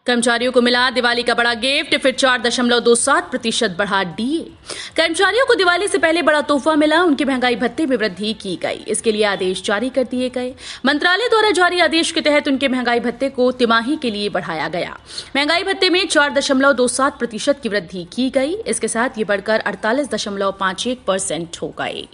कर्मचारियों को मिला दिवाली का बड़ा गिफ्ट, फिर 4.27% बढ़ा डीए। कर्मचारियों को दिवाली से पहले बड़ा तोहफा मिला, उनके महंगाई भत्ते में वृद्धि की गई। इसके लिए आदेश जारी कर दिए गए। मंत्रालय द्वारा जारी आदेश के तहत उनके महंगाई भत्ते को तिमाही के लिए बढ़ाया गया। महंगाई भत्ते में 4.27% की वृद्धि की गई। इसके साथ ये बढ़कर 48.51% हो गए।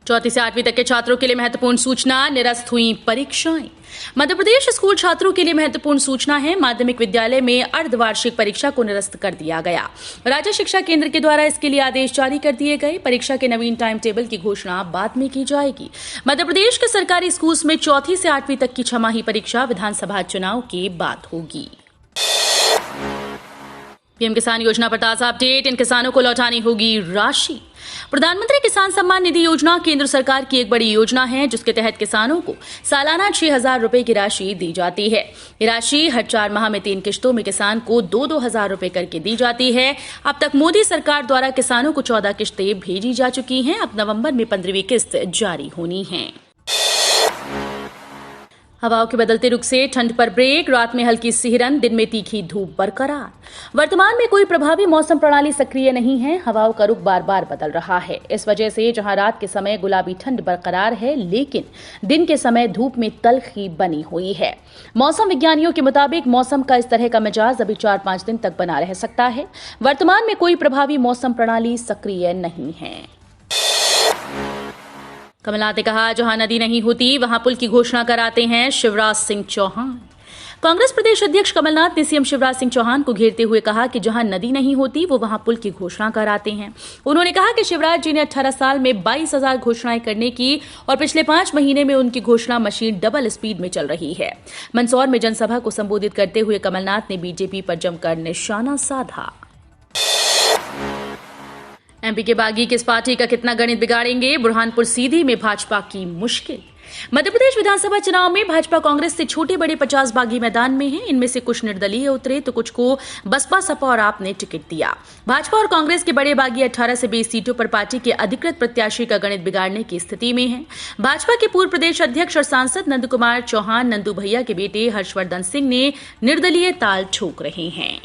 4वीं से 8वीं तक के छात्रों के लिए महत्वपूर्ण सूचना, निरस्त हुई परीक्षाएं। मध्य प्रदेश स्कूल छात्रों के लिए महत्वपूर्ण सूचना है। माध्यमिक विद्यालय में अर्धवार्षिक परीक्षा को निरस्त कर दिया गया। राज्य शिक्षा केंद्र के द्वारा इसके लिए आदेश जारी कर दिए गए। परीक्षा के नवीन टाइम टेबल की घोषणा बाद में की जाएगी। मध्य प्रदेश के सरकारी स्कूल में 4वीं से 8वीं तक की छमाही परीक्षा विधानसभा चुनाव के बाद होगी। पीएम किसान योजना पर ताजा अपडेट, इन किसानों को लौटानी होगी राशि। प्रधानमंत्री किसान सम्मान निधि योजना केंद्र सरकार की एक बड़ी योजना है, जिसके तहत किसानों को सालाना 6,000 रुपए की राशि दी जाती है। ये राशि हर 4 माह में 3 किश्तों में किसान को 2-2 हजार रुपए करके दी जाती है। अब तक मोदी सरकार द्वारा किसानों को 14 किश्तें भेजी जा चुकी हैं। अब नवंबर में 15वीं किस्त जारी होनी है। हवाओं के बदलते रुख से ठंड पर ब्रेक, रात में हल्की सिहरन, दिन में तीखी धूप बरकरार। वर्तमान में कोई प्रभावी मौसम प्रणाली सक्रिय नहीं है। हवाओं का रुख बार बार बदल रहा है। इस वजह से जहां रात के समय गुलाबी ठंड बरकरार है, लेकिन दिन के समय धूप में तल्खी बनी हुई है। मौसम विज्ञानियों के मुताबिक मौसम का इस तरह का मिजाज अभी 4-5 दिन तक बना रह सकता है। वर्तमान में कोई प्रभावी मौसम प्रणाली सक्रिय नहीं है। कमलनाथ ने कहा, जहां नदी नहीं होती वहां पुल की घोषणा कराते हैं शिवराज सिंह चौहान। कांग्रेस प्रदेश अध्यक्ष कमलनाथ ने सीएम शिवराज सिंह चौहान को घेरते हुए कहा कि जहां नदी नहीं होती वो वहां पुल की घोषणा कराते हैं। उन्होंने कहा कि शिवराज जी ने 18 साल में 22,000 घोषणाएं करने की और पिछले 5 महीने में उनकी घोषणा मशीन डबल स्पीड में चल रही है। मंदसौर में जनसभा को संबोधित करते हुए कमलनाथ ने बीजेपी पर जमकर निशाना साधा। एमपी के बागी किस पार्टी का कितना गणित बिगाड़ेंगे, बुरहानपुर सीधी में भाजपा की मुश्किल। मध्य प्रदेश विधानसभा चुनाव में भाजपा कांग्रेस से छोटे बड़े 50 बागी मैदान में हैं। इनमें से कुछ निर्दलीय उतरे तो कुछ को बसपा सपा और आप ने टिकट दिया। भाजपा और कांग्रेस के बड़े बागी 18 से 20 सीटों पर पार्टी के अधिकृत प्रत्याशी का गणित बिगाड़ने की स्थिति में है। भाजपा के पूर्व प्रदेश अध्यक्ष और सांसद नंद कुमार चौहान नंदू भैया के बेटे हर्षवर्धन सिंह ने निर्दलीय ताल ठोक रहे हैं।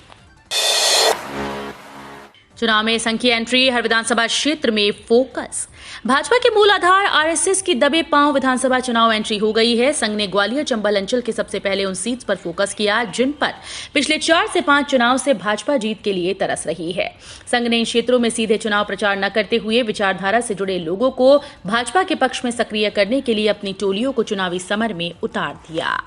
चुनाव में संघ की एंट्री, हर विधानसभा क्षेत्र में फोकस। भाजपा के मूल आधार आरएसएस की दबे पांव विधानसभा चुनाव एंट्री हो गई है। संघ ने ग्वालियर चंबल अंचल के सबसे पहले उन सीट्स पर फोकस किया जिन पर पिछले 4 से 5 चुनाव से भाजपा जीत के लिए तरस रही है। संघ ने इन क्षेत्रों में सीधे चुनाव प्रचार न करते हुए विचारधारा से जुड़े लोगों को भाजपा के पक्ष में सक्रिय करने के लिए अपनी टोलियों को चुनावी समर में उतार दिया।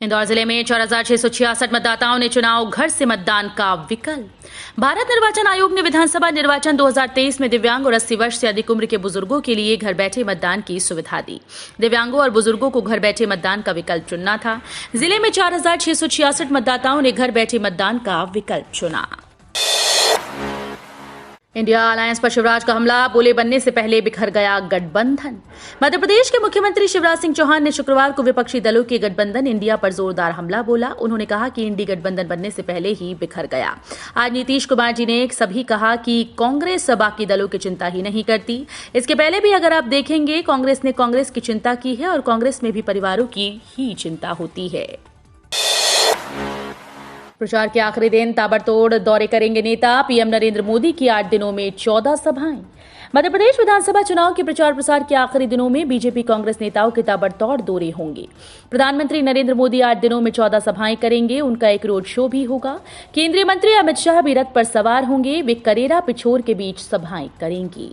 इंदौर जिले में 4,666 मतदाताओं ने चुनाव घर से मतदान का विकल्प। भारत निर्वाचन आयोग ने विधानसभा निर्वाचन 2023 में दिव्यांग और 80 वर्ष से अधिक उम्र के बुजुर्गों के लिए घर बैठे मतदान की सुविधा दी। दिव्यांगों और बुजुर्गों को घर बैठे मतदान का विकल्प चुनना था। जिले में 4,666 मतदाताओं ने घर बैठे मतदान का विकल्प चुना। इंडिया अलायंस पर शिवराज का हमला, बोले बनने से पहले बिखर गया गठबंधन। मध्य प्रदेश के मुख्यमंत्री शिवराज सिंह चौहान ने शुक्रवार को विपक्षी दलों के गठबंधन इंडिया पर जोरदार हमला बोला। उन्होंने कहा कि इंडी गठबंधन बनने से पहले ही बिखर गया। आज नीतीश कुमार जी ने सभी कहा कि कांग्रेस बाकी दलों की चिंता ही नहीं करती। इसके पहले भी अगर आप देखेंगे, कांग्रेस ने कांग्रेस की चिंता की है और कांग्रेस में भी परिवारों की ही चिंता होती है। प्रचार के आखिरी दिन ताबड़तोड़ दौरे करेंगे नेता। पीएम नरेंद्र मोदी की 8 दिनों में 14 सभाएं। मध्य प्रदेश विधानसभा चुनाव के प्रचार प्रसार के आखिरी दिनों में बीजेपी कांग्रेस नेताओं के ताबड़तोड़ दौरे होंगे। प्रधानमंत्री नरेंद्र मोदी 8 दिनों में 14 सभाएं करेंगे। उनका एक रोड शो भी होगा। केंद्रीय मंत्री अमित शाह भी रथ पर सवार होंगे। वे करेरा पिछोर के बीच सभाएं करेंगी।